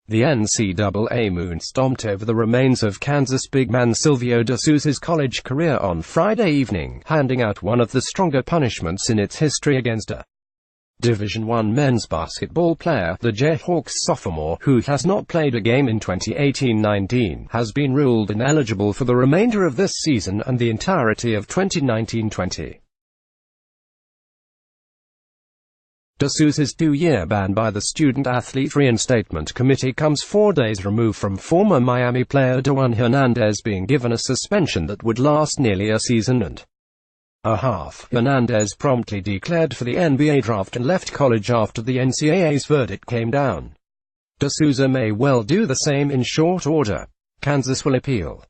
The NCAA moon-stomped over the remains of Kansas big man Silvio De Sousa's college career on Friday evening, handing out one of the stronger punishments in its history against a Division I men's basketball player. The Jayhawks sophomore, who has not played a game in 2018-19, has been ruled ineligible for the remainder of this season and the entirety of 2019-20. De Sousa's two-year ban by the Student Athlete Reinstatement Committee comes 4 days removed from former Miami player Juan Hernandez being given a suspension that would last nearly a season and a half. Hernandez promptly declared for the NBA draft and left college after the NCAA's verdict came down. De Sousa may well do the same in short order. Kansas will appeal,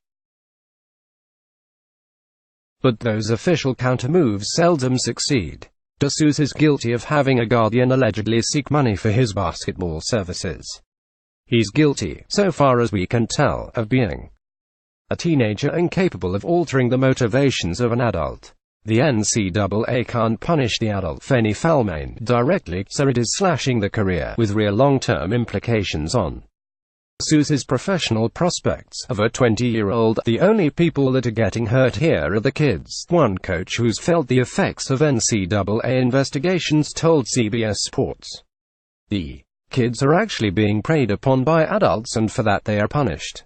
but those official countermoves seldom succeed. De Sousa is guilty of having a guardian allegedly seek money for his basketball services. He's guilty, so far as we can tell, of being a teenager incapable of altering the motivations of an adult. The NCAA can't punish the adult for any foul directly, so it is slashing the career, with real long-term implications on De Sousa's professional prospects. Of a 20-year-old, the only people that are getting hurt here are the kids. One coach who's felt the effects of NCAA investigations told CBS Sports, "The kids are actually being preyed upon by adults, and for that they are punished.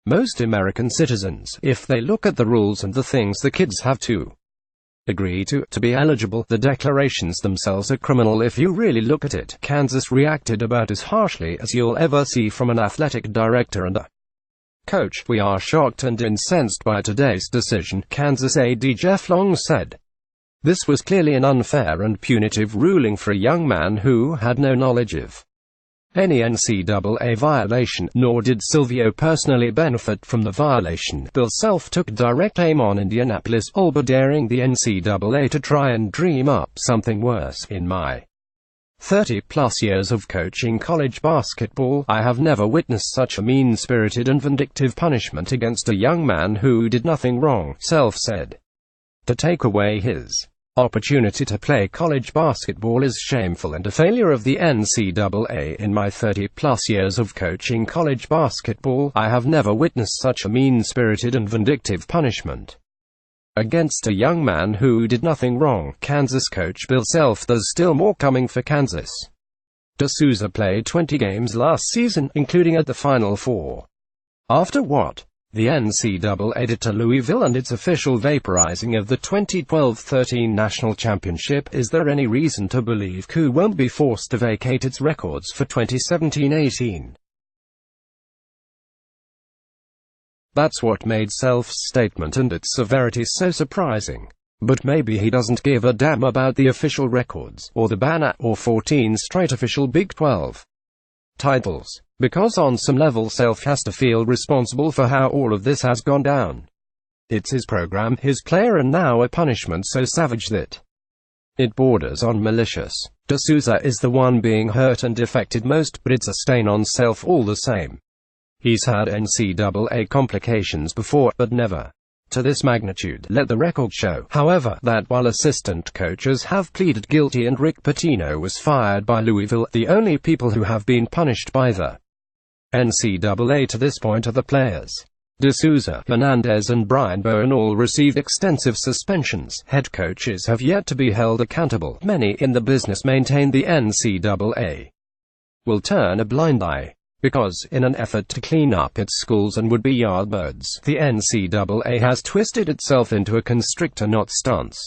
Most American citizens, if they look at the rules and the things the kids have to agree to be eligible, the declarations themselves are criminal if you really look at it." Kansas reacted about as harshly as you'll ever see from an athletic director and a coach. "We are shocked and incensed by today's decision," Kansas AD Jeff Long said. "This was clearly an unfair and punitive ruling for a young man who had no knowledge of any NCAA violation, nor did Silvio personally benefit from the violation." Bill Self took direct aim on Indianapolis, all but daring the NCAA to try and dream up something worse. "In my 30-plus years of coaching college basketball, I have never witnessed such a mean-spirited and vindictive punishment against a young man who did nothing wrong," Self said. "To take away his opportunity to play college basketball is shameful and a failure of the NCAA. In my 30-plus years of coaching college basketball, I have never witnessed such a mean-spirited and vindictive punishment against a young man who did nothing wrong." Kansas coach Bill Self. "There's still more coming for Kansas." De Sousa played 20 games last season, including at the Final Four. After what the NCAA did to Louisville and its official vaporizing of the 2012-13 national championship, is there any reason to believe KU won't be forced to vacate its records for 2017-18? That's what made Self's statement and its severity so surprising. But maybe he doesn't give a damn about the official records, or the banner, or 14 straight official Big 12 titles, because on some level Self has to feel responsible for how all of this has gone down. It's his program, his player, and now a punishment so savage that it borders on malicious. De Sousa is the one being hurt and affected most, but it's a stain on Self all the same. He's had NCAA complications before, but never to this magnitude. Let the record show, however, that while assistant coaches have pleaded guilty and Rick Pitino was fired by Louisville, the only people who have been punished by the NCAA to this point are the players. De Sousa, Hernandez and Brian Bowen all received extensive suspensions. Head coaches have yet to be held accountable. Many in the business maintain the NCAA will turn a blind eye, because, in an effort to clean up its schools and would-be yardbirds, the NCAA has twisted itself into a constrictor-knot stance.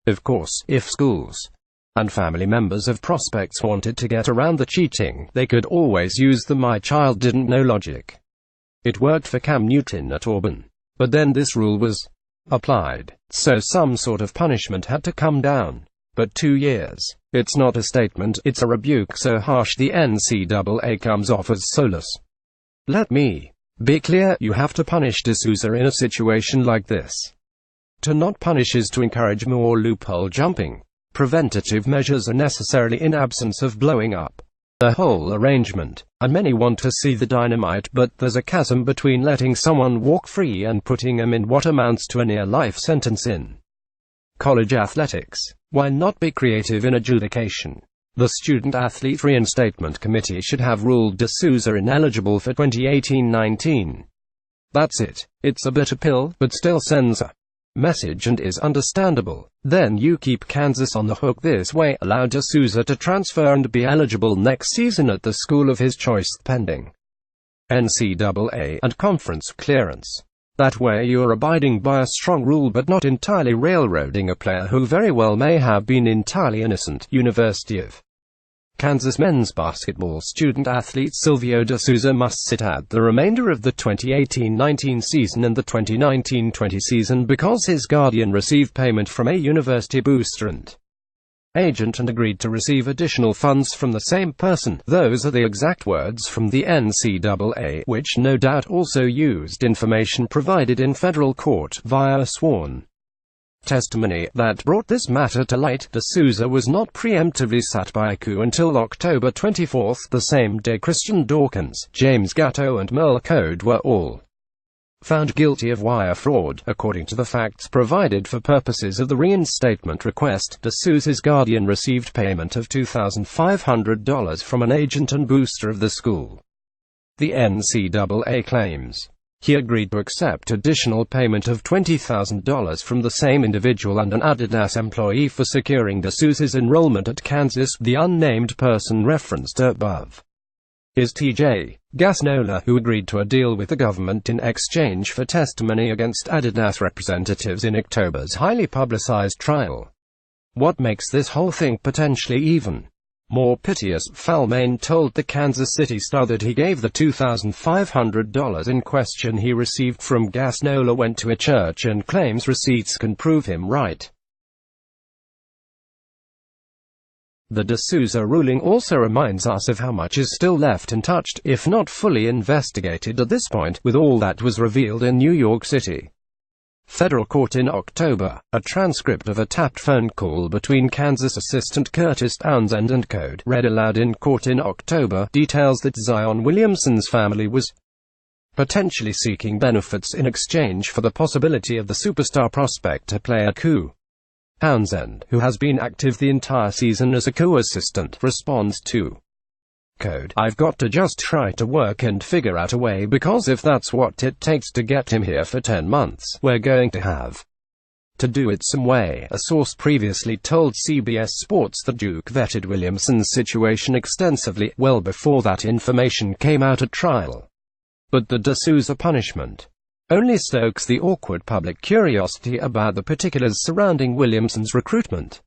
Of course, if schools and family members of prospects wanted to get around the cheating, they could always use the "my child didn't know" logic. It worked for Cam Newton at Auburn. But then this rule was applied, so some sort of punishment had to come down. But 2 years. It's not a statement, it's a rebuke so harsh the NCAA comes off as soulless. Let me be clear, you have to punish De Sousa in a situation like this. To not punish is to encourage more loophole jumping. Preventative measures are necessarily in absence of blowing up the whole arrangement, and many want to see the dynamite, but there's a chasm between letting someone walk free and putting them in what amounts to a near-life sentence in college athletics. Why not be creative in adjudication? The Student-Athlete Reinstatement Committee should have ruled De Sousa ineligible for 2018-19. That's it. It's a bitter pill, but still sends a message and is understandable. Then you keep Kansas on the hook this way, allow De Sousa to transfer and be eligible next season at the school of his choice pending NCAA and conference clearance. That way you're abiding by a strong rule but not entirely railroading a player who very well may have been entirely innocent. University of Kansas men's basketball student-athlete Silvio De Sousa must sit out the remainder of the 2018-19 season and the 2019-20 season because his guardian received payment from a university booster and agent and agreed to receive additional funds from the same person. Those are the exact words from the NCAA, which no doubt also used information provided in federal court via a sworn testimony that brought this matter to light. De Sousa was not preemptively sat by a coup until October 24, the same day Christian Dawkins, James Gatto and Merle Code were all found guilty of wire fraud. According to the facts provided for purposes of the reinstatement request, De Sousa's guardian received payment of $2,500 from an agent and booster of the school. The NCAA claims he agreed to accept additional payment of $20,000 from the same individual and an Adidas employee for securing De Sousa's enrollment at Kansas. The unnamed person referenced above is T.J. Gasnola, who agreed to a deal with the government in exchange for testimony against Adidas representatives in October's highly publicized trial. What makes this whole thing potentially even more piteous, Falmaine told the Kansas City Star that he gave the $2,500 in question he received from Gasnola went to a church and claims receipts can prove him right. The De Sousa ruling also reminds us of how much is still left untouched, if not fully investigated at this point, with all that was revealed in New York City federal court in October. A transcript of a tapped phone call between Kansas assistant Curtis Townsend and Code, read aloud in court in October, details that Zion Williamson's family was potentially seeking benefits in exchange for the possibility of the superstar prospect to play a coup. Townsend, who has been active the entire season as a co-assistant, responds to Code, "I've got to just try to work and figure out a way, because if that's what it takes to get him here for 10 months, we're going to have to do it some way." A source previously told CBS Sports that Duke vetted Williamson's situation extensively, well before that information came out at trial. But the De Sousa punishment only stokes the awkward public curiosity about the particulars surrounding Williamson's recruitment.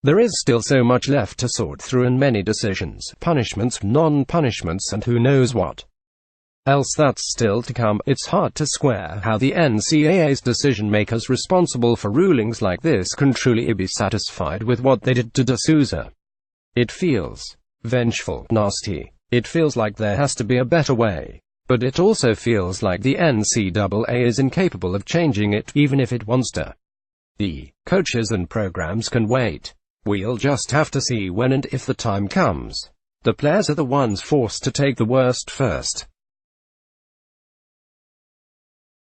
There is still so much left to sort through and many decisions, punishments, non-punishments and who knows what else that's still to come. It's hard to square how the NCAA's decision-makers responsible for rulings like this can truly be satisfied with what they did to De Sousa. It feels vengeful, nasty. It feels like there has to be a better way. But it also feels like the NCAA is incapable of changing it, even if it wants to. The coaches and programs can wait. We'll just have to see when and if the time comes. The players are the ones forced to take the worst first.